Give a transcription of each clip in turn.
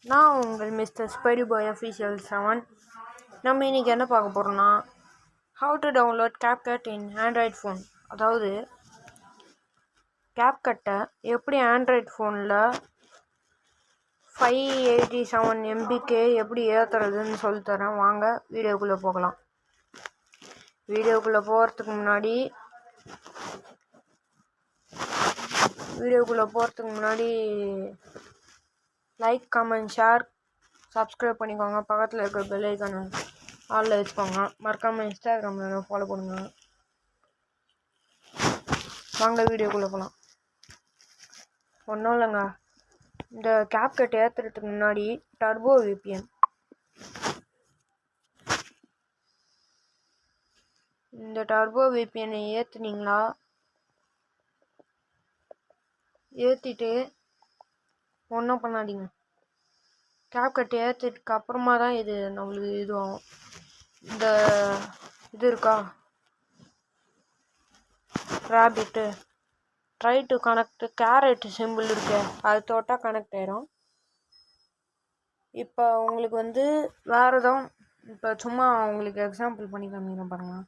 நான் உங்கள் mister Spidey பாய் official 7. நம்ம இன்றைக்கி என்ன பார்க்க போகிறோம்னா, how to download CapCut in Android phone. அதாவது கேப்கட்டை எப்படி ஆண்ட்ராய்ட் ஃபோனில் 587 MBக்கு எப்படி ஏற்றுறதுன்னு சொல்லித்தரேன். வாங்க வீடியோக்குள்ளே போகலாம். வீடியோக்குள்ளே போகிறதுக்கு முன்னாடி லைக், கமெண்ட், ஷேர், சப்ஸ்கிரைப் பண்ணிக்கோங்க. பக்கத்தில் இருக்கிற பெல் ஐக்கானை ஆலில் வச்சுக்கோங்க. மறக்காமல் இன்ஸ்டாகிராமில் ஃபாலோ பண்ணுங்க. வாங்க வீடியோக்குள்ளே போகலாம். ஒன்றும் இல்லைங்க, இந்த கேப்கட் ஏற்றுறதுக்கு முன்னாடி டர்போ விபிஎன், இந்த டர்போ விபிஎனை ஏற்றிட்டு ஒன்றும் பண்ணாதீங்க. கேப்கட் ஏற்றிட்டுக்கு அப்புறமா தான் இது நம்மளுக்கு இதுவாகும். இந்த இது இருக்கா, rabbit try to connect carrot simple இருக்கு, அது தொட்டால் கனெக்ட் ஆயிரும். இப்போ உங்களுக்கு வேறு எதுவும், இப்போ சும்மா உங்களுக்கு எக்ஸாம்பிள் பண்ணி காமிக்கிறேன் பாருங்க.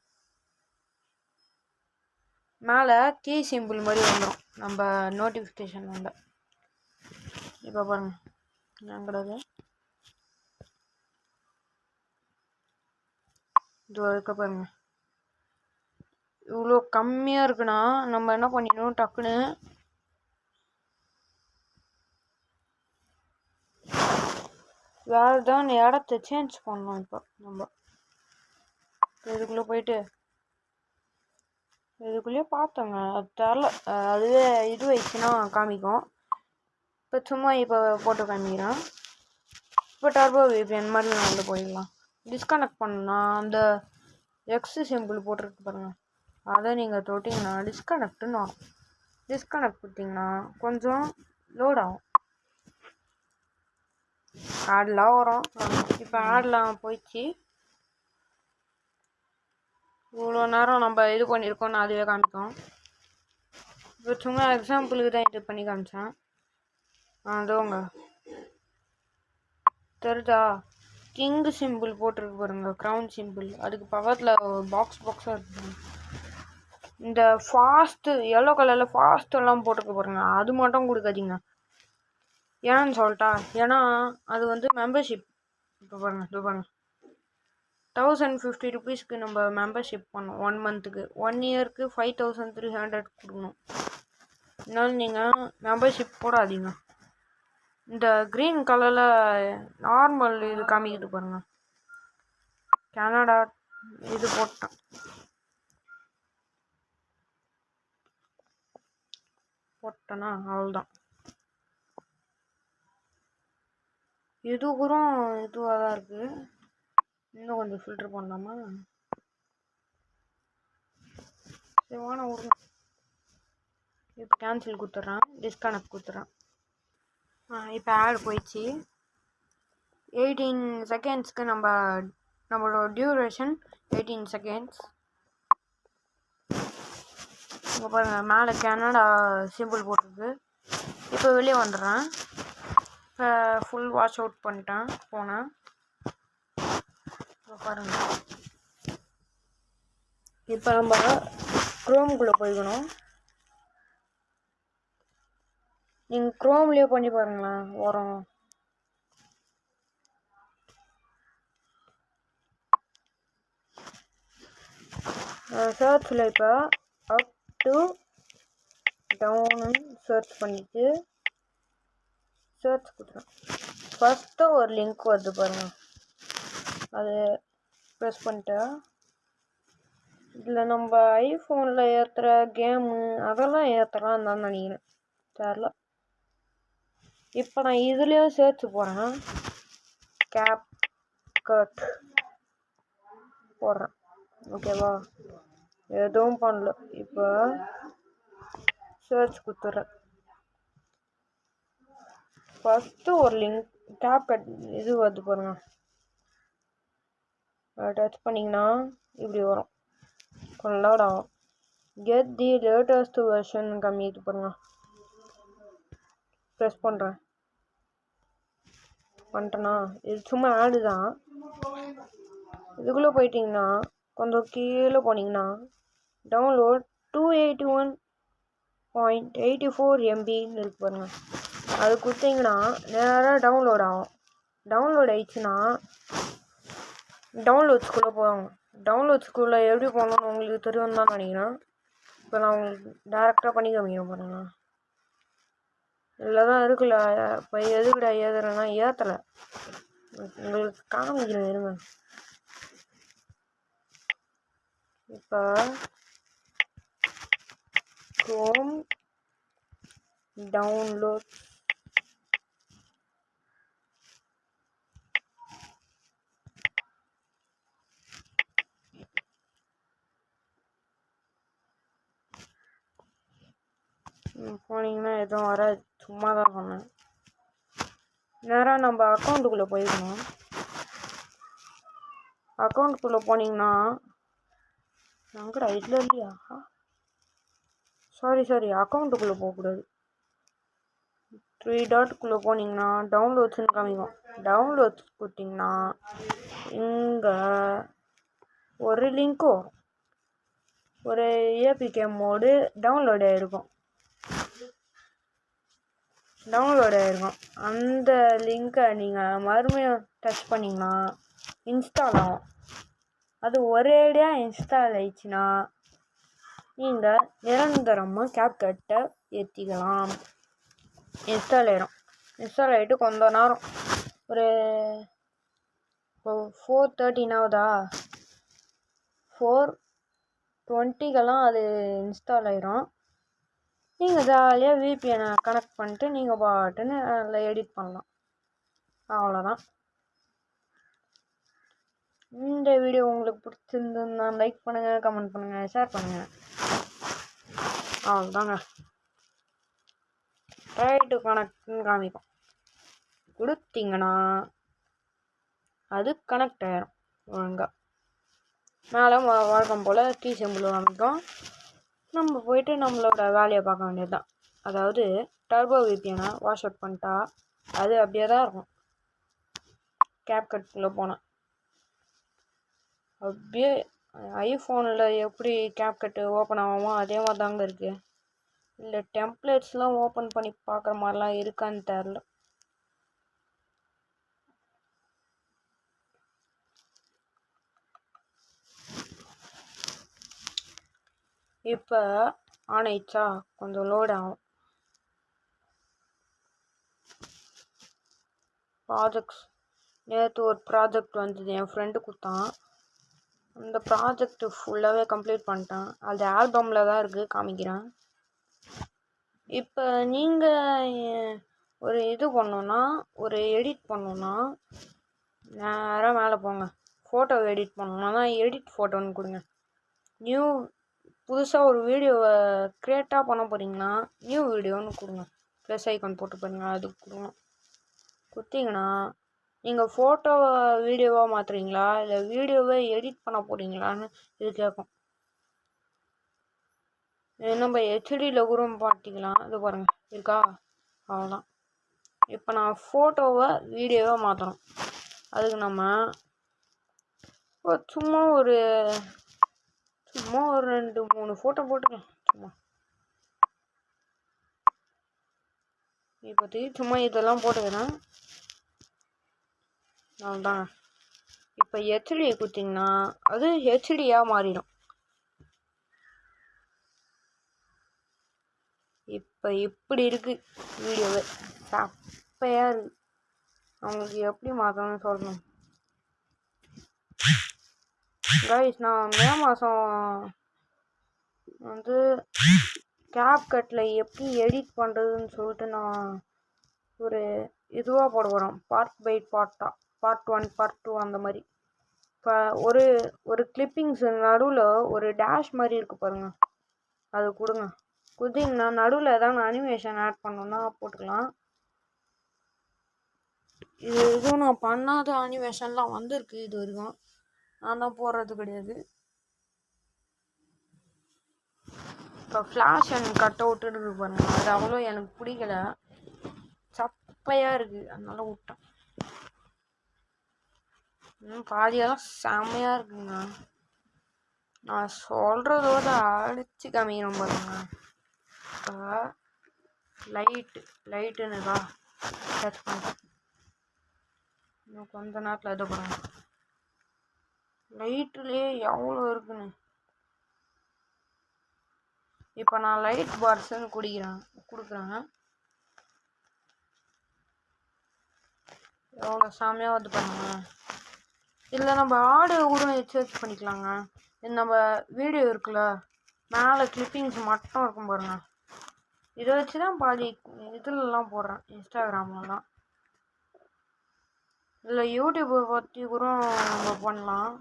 மேலே கீ சிம்பிள் மாதிரி வந்துடும் நம்ம நோட்டிஃபிகேஷன் வந்து. இப்போ பாருங்க, எங்களது இது இருக்க பாருங்க. இவ்வளோ கம்மியாக இருக்குன்னா நம்ம என்ன பண்ணிடணும், டக்குன்னு வேறு தான் இடத்த சேஞ்ச் பண்ணணும். இப்போ நம்ம இதுக்குள்ளே போயிட்டு இதுக்குள்ளேயே பார்த்தோங்க, அது தெரில, அதுவே இது வச்சுன்னா காமிக்கும். இப்போ சும்மா இப்போ போட்டு காமிக்கிறேன். இப்போ டர்போ விபிஎன் மாதிரி நான் போயிடலாம். டிஸ்கனெக்ட் பண்ணணும்னா அந்த எக்ஸ் சிம்பிள் போட்டிருக்கு பாருங்கள், அதை நீங்கள் தொட்டிங்கன்னா டிஸ்கனெக்ட்னு வரும். டிஸ்கனெக்ட் கொடுத்தீங்கன்னா கொஞ்சம் லோட் ஆகும், ஆட்லாம் வரும். இப்போ ஆட்லாம் போயிடுச்சு. இவ்வளோ நேரம் நம்ம இது பண்ணியிருக்கோம்னு அதுவே காமிக்கும். இப்போ சும்மா எக்ஸாம்பிளுக்கு தான் இது பண்ணி காமிச்சேன். அதோங்க தெரிதா, கிங் சிம்பிள் போட்டிருக்கு பாருங்க, க்ரௌன் சிம்பிள், அதுக்கு பக்கத்தில் பாக்ஸாக இருக்கு. இந்த ஃபாஸ்ட்டு எல்லோ கலரில் ஃபாஸ்ட்டெல்லாம் போட்டிருக்கு பாருங்க, அது மட்டும் கொடுக்காதீங்க. ஏன்னு சொல்லிட்டா, ஏன்னா அது மெம்பர்ஷிப். இப்போ பாருங்க, இது பாருங்க, 1050 rupeesக்கு நம்ம மெம்பர்ஷிப் பண்ணோம் 1 monthக்கு. 1 yearக்கு 5300 கொடுக்கணும். அதனால நீங்கள் மெம்பர்ஷிப் போடாதீங்க. இந்த க்ரீன் கலரில் நார்மல் இது காமிக்கிட்டு பாருங்க, கனடா இது போட்டேன்னா அவ்வளோதான். இது கூட இதுவாக தான் இருக்குது. இன்னும் கொஞ்சம் ஃபில்டர் பண்ணலாமா? சரி வாங்க விடுங்க. இப்போ கேன்சல் கொடுத்துட்றேன், டிஸ்கனெக்ட் கொடுத்துட்றேன். இப்போ ஆட் போயிடுச்சு. 18 செகண்ட்ஸ்க்கு நம்மளோட டியூரேஷன் 18 செகண்ட்ஸ். இங்கே பாருங்கள், மேலே கனடா சிம்பிள் போட்டிருக்கு. இப்போ வெளியே வந்துடுறேன். இப்போ ஃபுல் வாஷ் அவுட் பண்ணிட்டேன் போனேன். இப்போ பாருங்கள், இப்போ நம்ம க்ரோம்குள்ளே போய்க்கணும். நீங்கள் க்ரோம்லேயே பண்ணி பாருங்களேன், வரும். சர்ச்சில் இப்போ அப் டு டவுன்னு சர்ச் பண்ணிட்டு சர்ச் கொடுத்துருவேன். ஃபஸ்ட்டு ஒரு லிங்க் வருது பாருங்கள், அது ப்ரெஸ் பண்ணிட்டு இதில் நம்ம ஐஃபோனில் ஏற்றுற கேமு அதெல்லாம் ஏற்றலாம் தான் நினைக்கிறேன், தெரில. இப்போ நான் இதுலேயே சர்ச் போகிறேன், கேப்கட் போடுறேன். ஓகேவா, எதுவும் பண்ணல. இப்போ சர்ச் கொடுத்துட்றேன். ஃபஸ்ட்டு ஒரு லிங்க் கேப்கட் இது வருது பாருங்க, டச் பண்ணிங்கன்னா இப்படி வரும், கொஞ்சம் லோட் ஆகும். கெட் தி லேட்டஸ்ட் வெர்ஷன் கம்மிட்டு பாருங்க, ப்ரெஸ் பண்ணுறேன். பண்ணிட்டேன்னா இது சும்மா ஆடு தான். இதுக்குள்ளே போயிட்டிங்கன்னா கொஞ்சம் கீழே போனீங்கன்னா டவுன்லோட் 281.84 MBன்னு இருக்கு பாருங்க. அது கொடுத்தீங்கன்னா நேராக டவுன்லோட் ஆகும். டவுன்லோட் ஆயிடுச்சுன்னா டவுன்லோட்ஸ்குள்ளே போவாங்க. டவுன்லோட்ஸ்குள்ளே எப்படி போகணும்னு உங்களுக்கு தெரியும் தான் நினைக்கிறேன். இப்போ நான் உங்களுக்கு டேரெக்டாக பண்ணி காமிக்கிறேன் பாருங்க. இதில் தான் இருக்குல்ல. இப்போ எதுக்கிட்ட ஏதுறேன்னா ஏற்றலை, உங்களுக்கு காமிக்கிறேன் இருங்க. இப்போ க்ரோம் டவுன்லோட் போனீங்கன்னா எதுவும் வராது, சும்மா தான் சொன்னேன். நேராக நம்ம அக்கௌண்ட்டுக்குள்ளே போயிடணும். அக்கௌண்ட்டுக்குள்ளே போனீங்கன்னா அங்கடா இதில் இல்லையா? சாரி அக்கௌண்ட்டுக்குள்ளே போகக்கூடாது. 3 டாட்டுக்குள்ளே போனீங்கன்னா டவுன்லோட்ஸ்ன்னு காமிக்கும். டவுன்லோட்ஸ் கொடுத்தீங்கன்னா இங்கே ஒரு லிங்க்கோ ஒரு ஏபிகே மோடு டவுன்லோட் ஆகிருக்கும். அந்த லிங்க்கை நீங்கள் மறுபடியும் டச் பண்ணிங்கன்னா இன்ஸ்டால் ஆகும். அது ஒரேடியாக இன்ஸ்டால் ஆயிடுச்சுன்னா நீங்கள் நிரந்தரமாக கேப்கட்டை ஏற்றிக்கலாம். இன்ஸ்டால் ஆகிட்டு கொஞ்ச நேரம் ஒரு இப்போ 4:13 ஆகுதா, 4:20 அது இன்ஸ்டால் ஆயிரும். நீங்கள் ஜாலியாக விபிஎனை கனெக்ட் பண்ணிட்டு நீங்கள் பாட்டுன்னு அதில் எடிட் பண்ணலாம். அவ்வளோதான். இந்த வீடியோ உங்களுக்கு பிடிச்சிருந்ததுன்னா லைக் பண்ணுங்கள், கமெண்ட் பண்ணுங்கள், ஷேர் பண்ணுங்கள். அவ்வளோதாங்க. ட்ரை டு கனெக்ட்னு காமிக்கும். கொடுத்தீங்கன்னா அது கனெக்ட் ஆகிடும் ஒழுங்காக. மேலே வழக்கம் போல் கீ சிம்பிள் காமிக்கும். நம்ம போயிட்டு நம்மளோட வேலையை பார்க்க வேண்டியது தான். அதாவது டர்போ விபிஎனை வாஷ் அவுட் பண்ணிட்டா அது அப்படியே தான் இருக்கும். கேப்கட்டுக்குள்ளே போனால் அப்படியே ஐஃபோனில் எப்படி கேப்கட்டு ஓப்பன் ஆகுமோ அதே மாதிரி தாங்க இருக்குது. இல்லை டெம்ப்ளேட்ஸ்லாம் ஓப்பன் பண்ணி பார்க்குற மாதிரிலாம் இருக்கான்னு தெரில. இப்போ ஆன் ஆயிடுச்சா, கொஞ்சம் லோட் ஆகும். ப்ராஜெக்ட்ஸ் நேற்று ஒரு ப்ராஜெக்ட் வந்தது, என் ஃப்ரெண்டு கொடுத்தான். அந்த ப்ராஜெக்ட் ஃபுல்லாகவே கம்ப்ளீட் பண்ணிட்டேன். அது ஆல்பமில் தான் இருக்குது, காமிக்கிறேன். இப்போ நீங்கள் ஒரு இது பண்ணணுன்னா, ஒரு எடிட் பண்ணணுன்னா நேராக மேலே போங்க. ஃபோட்டோ எடிட் பண்ணணுன்னா தான் எடிட் ஃபோட்டோன்னு கொடுங்க. புதுசாக ஒரு வீடியோவை க்ரியேட்டாக பண்ண போகிறீங்கன்னா நியூ வீடியோன்னு கொடுங்க. ப்ளஸ் ஐக்கான் போட்டு பாருங்க, அதுக்கு கொடுங்க. கொடுத்தீங்கன்னா நீங்கள் ஃபோட்டோவை வீடியோவாக மாற்றுறீங்களா இல்லை வீடியோவை எடிட் பண்ண போகிறீங்களான்னு இது கேட்கும். நம்ம ஹெச்டியில் கூட மாட்டிக்கலாம். இது பாருங்கள் இருக்கா, அவ்வளோதான். இப்போ நான் ஃபோட்டோவை வீடியோவாக மாற்றணும். அதுக்கு நம்ம சும்மா ஒரு 2-3 ஃபோட்டோ போட்டுக்கலாம். இப்போதைக்கு சும்மா இதெல்லாம் போட்டுக்கிறேன். அவ்வளோதாங்க. இப்போ ஹெச்டி கொடுத்தீங்கன்னா அது ஹெச்டியாக மாறிடும். இப்போ இப்படி இருக்குது வீடியோவே, சப்பையாக இருக்குது. அவங்களுக்கு எப்படி மாற்றணும்னு சொல்லணும். கைஸ், நான் மே மாதம் வந்து கேப்கட்டில் எப்படி எடிட் பண்ணுறதுன்னு சொல்லிட்டு நான் ஒரு இதுவாக போட போகிறோம். பார்ட் பை பார்ட்டாக, பார்ட் 1 பார்ட் 2 அந்த மாதிரி. இப்போ ஒரு கிளிப்பிங்ஸ் நடுவில் ஒரு டேஷ் மாதிரி இருக்குது பாருங்கள், அது கொடுங்க. கொடுத்தீங்கன்னா நடுவில் ஏதாவது அனிமேஷன் ஆட் பண்ணணுன்னா போட்டுக்கலாம். இது எதுவும் நான் பண்ணாத அனிமேஷன்லாம் வந்திருக்கு இது வரைக்கும், நான் தான் போடுறது கிடையாது. இப்போ ஃப்ளாஷ் அண்ட் கட் அவுட்டு இருக்கு பாருங்க, அது அவ்வளோ எனக்கு பிடிக்கல, சப்பையாக இருக்குது, அதனால விட்டேன். பாதியெல்லாம் செம்மையாக இருக்குங்க. நான் சொல்கிறதோட அடிச்சு காமிக்கிறோம் பாருங்க. லைட்டுன்னுக்கா டச் பண்ணிட்டேன். இன்னும் கொஞ்ச நேரத்தில் இது பண்ணுங்க. லைட்டுலேயே எவ்வளோ இருக்குன்னு. இப்போ நான் லைட் பார்ஸ்ன்னு கொடுக்குறேன். எவ்வளோ சாமியாக வந்து பாருங்க. இதில் நம்ம ஆடியோ கூட சர்ச் பண்ணிக்கலாங்க. இது நம்ம வீடியோ இருக்குல்ல, மேலே கிளிப்பிங்ஸ் மட்டும் இருக்கும் பாருங்க. இதை வச்சு தான் பாதி இதுலலாம் போடுறேன், இன்ஸ்டாகிராம்லலாம். இதில் யூடியூப்பை பற்றி கூட நம்ம பண்ணலாம்.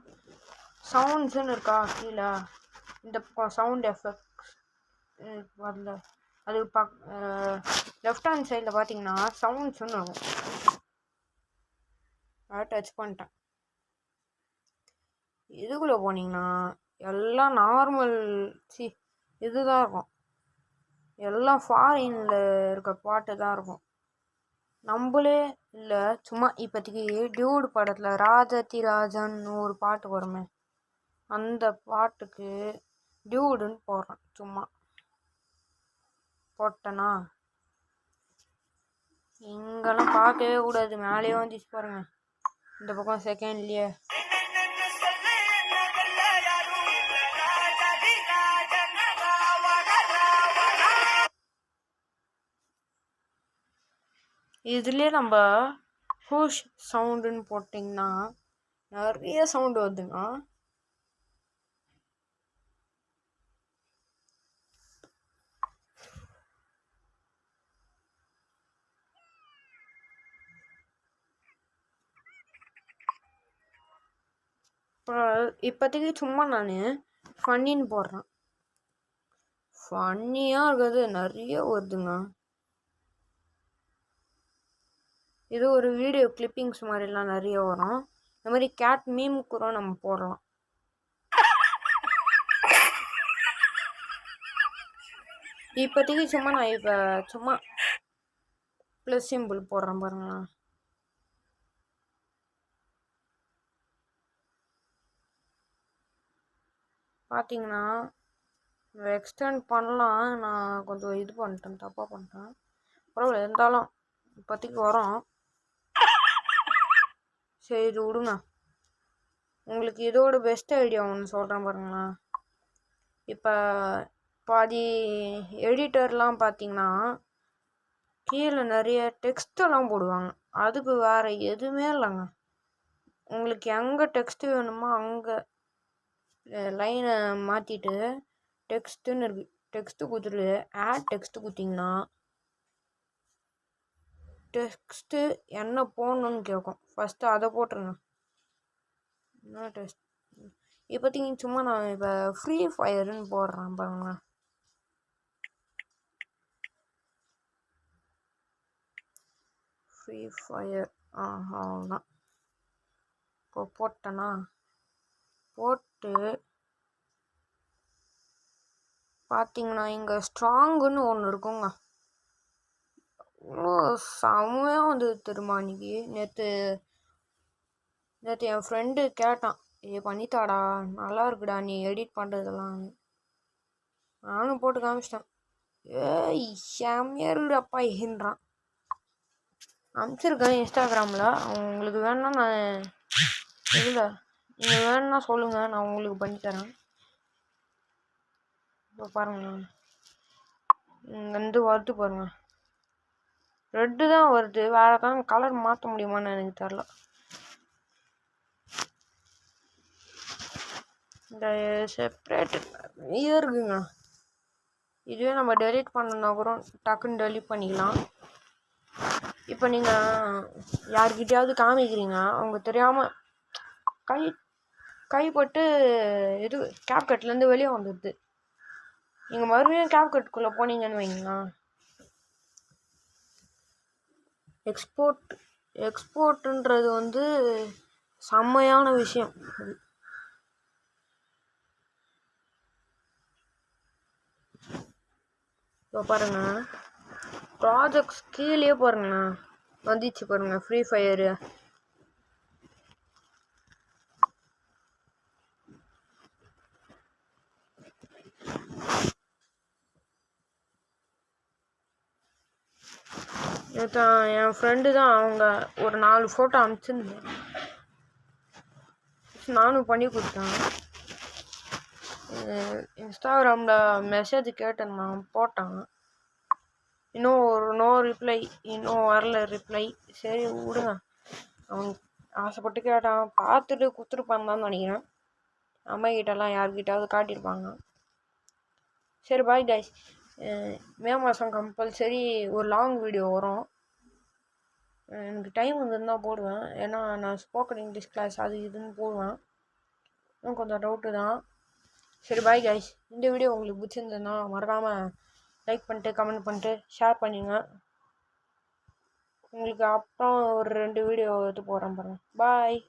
சவுண்ட்ஸுன்னு இருக்கா கீழே, இந்த சவுண்ட் எஃபெக்ட்ஸ் அதில் அது லெஃப்ட் ஹேண்ட் சைடில் பார்த்தீங்கன்னா சவுண்ட்ஸுன்னு இருக்கும். அதை டச் பண்ணிட்டேன். இதுக்குள்ளே போனீங்கன்னா எல்லாம் நார்மல் இதுதான் இருக்கும். எல்லாம் ஃபாரினில் இருக்க பாட்டு தான் இருக்கும். நம்மளே இல்லை, சும்மா இப்போதைக்கு டியூடு படத்தில் ராஜாத்தி ராஜான்னு ஒரு பாட்டு வருமே, அந்த பாட்டுக்கு டியூடுன்னு போடுறேன். சும்மா போட்டேன்னா இங்கெல்லாம் பார்க்கவே கூடாது, மேலேயே வந்துச்சு பாருங்க. இந்த பக்கம் செகண்ட்லேயே இதுலேயே நம்ம ஹூஷ் சவுண்டுன்னு போட்டிங்கன்னா நிறைய சவுண்டு வருதுங்க. இப்போதைக்கு சும்மா நான் ஃபன்னின்னு போடுறேன். ஃபன்னியாக இருக்கிறது நிறைய வருதுங்க. இது ஒரு வீடியோ கிளிப்பிங்ஸ் மாதிரிலாம் நிறைய வரும். இந்த மாதிரி கேட் மீம் கூட நம்ம போடலாம். இப்போதைக்கு சும்மா நான் சும்மா ப்ளஸ் சிம்பிள் போடுறேன் பாருங்க. பார்த்தீங்கன்னா எக்ஸ்டெண்ட் பண்ணலாம். நான் கொஞ்சம் இது பண்ணிட்டேன், தப்பாக பண்ணிட்டேன். பரவாயில்ல, இருந்தாலும் இப்போதைக்கு வரோம். சரி, இது விடுங்க. உங்களுக்கு இதோட பெஸ்ட் ஐடியா ஒன்று சொல்கிறேன் பாருங்களேன். இப்போ பாதி எடிட்டர்லாம் பார்த்தீங்கன்னா கீழே நிறைய டெக்ஸ்டெல்லாம் போடுவாங்க. அதுக்கு வேறு எதுவுமே இல்லைங்க. உங்களுக்கு எங்கே டெக்ஸ்ட்டு வேணுமோ அங்கே லைனை மாற்றிட்டு டெக்ஸ்ட்டுன்னு இருக்குது, டெக்ஸ்ட்டு கொடுத்துட்டு ஆட் டெக்ஸ்ட்டு கொடுத்தீங்கன்னா டெக்ஸ்ட்டு என்ன போடணுன்னு கேட்கும். ஃபஸ்ட்டு அதை போட்டுருங்க. என்ன டெக்ஸ்ட் இப்போதைக்கு சும்மா நான் இப்போ ஃப்ரீ ஃபயருன்னு போடுறேன் பாருங்க. ஃப்ரீ ஃபயர் அவ்வளோதான். இப்போ போட்டேன்னா போட்டு பார்த்தீங்கன்னா இங்கே ஸ்ட்ராங்குன்னு ஒன்று இருக்குங்க. செம்மையாக வந்து தெரியுமா அன்றைக்கி. நேற்று என் ஃப்ரெண்டு கேட்டான், பண்ணித்தாடா, நல்லா இருக்குடா நீ எடிட் பண்ணுறதெல்லாம். நானும் போட்டு காமிச்சிட்டேன். செம்மையாக இருக்குடாப்பா என்றான். அனுப்பிச்சிருக்கேன் இன்ஸ்டாகிராமில். உங்களுக்கு வேணுன்னா நான் இதில் நீங்கள் வேணும்னா சொல்லுங்கள், நான் உங்களுக்கு பண்ணித்தரேன். இப்போ பாருங்கள், இங்கேருந்து வருது பாருங்கள், ரெட்டு தான் வருது. வேறு கலர் மாற்ற முடியுமான்னு எனக்கு தெரில. இந்த செப்ரேட்டு நிறைய இருக்குங்க. இதுவே நம்ம டெலீட் பண்ணணுன்னா கூட டக்குன்னு டெலீட் பண்ணிக்கலாம். இப்போ நீங்கள் யார்கிட்டையாவது காமிக்கிறீங்க, அவங்க தெரியாமல் கைப்பட்டு இது கேப்கட்லேருந்து வெளியே வந்துடுது. நீங்கள் மறுபடியும் கேப்கட்டுக்குள்ளே போனீங்கன்னு வைங்களா, எக்ஸ்போர்ட்டுன்றது வந்து செம்மையான விஷயம். இப்போ பாருங்க, ப்ராஜெக்ட்ஸ் கீழே பாருங்கண்ணா வந்துச்சு பாருங்க, ஃப்ரீ ஃபயரு. என் ஃப்ரெண்டு தான் அவங்க ஒரு 4 ஃபோட்டோ அனுப்பிச்சிருந்தேன், நானும் பண்ணி கொடுத்தேன். இன்ஸ்டாகிராமில் மெசேஜ் கேட்டிருந்தான், போட்டான். இன்னும் நோ ரிப்ளை, இன்னும் வரல ரிப்ளை. சரி விடுங்க, அவன் ஆசைப்பட்டு கேட்டான், பார்த்துட்டு கொடுத்துருப்பான்னு தான் நினைக்கிறேன். அம்மா கிட்டலாம் யார்கிட்டாவது காட்டியிருப்பாங்க. சரி பாய் கைஸ். மே மாதம் கம்பல்சரி ஒரு லாங் வீடியோ வரும். எனக்கு டைம் வந்துருந்தா போடுவேன், ஏன்னா நான் ஸ்போக்கன் இங்கிலீஷ் கிளாஸ் அது இதுன்னு போடுவேன். இன்னும் கொஞ்சம் டவுட்டு தான். சரி பாய் கைஸ். இந்த வீடியோ உங்களுக்கு பிடிச்சிருந்ததுன்னா மறக்காமல் லைக் பண்ணிட்டு கமெண்ட் பண்ணிட்டு ஷேர் பண்ணிடுங்க. உங்களுக்கு அப்புறம் ஒரு 2 வீடியோ எடுத்து போடுறேன் பாருங்கள். பாய்.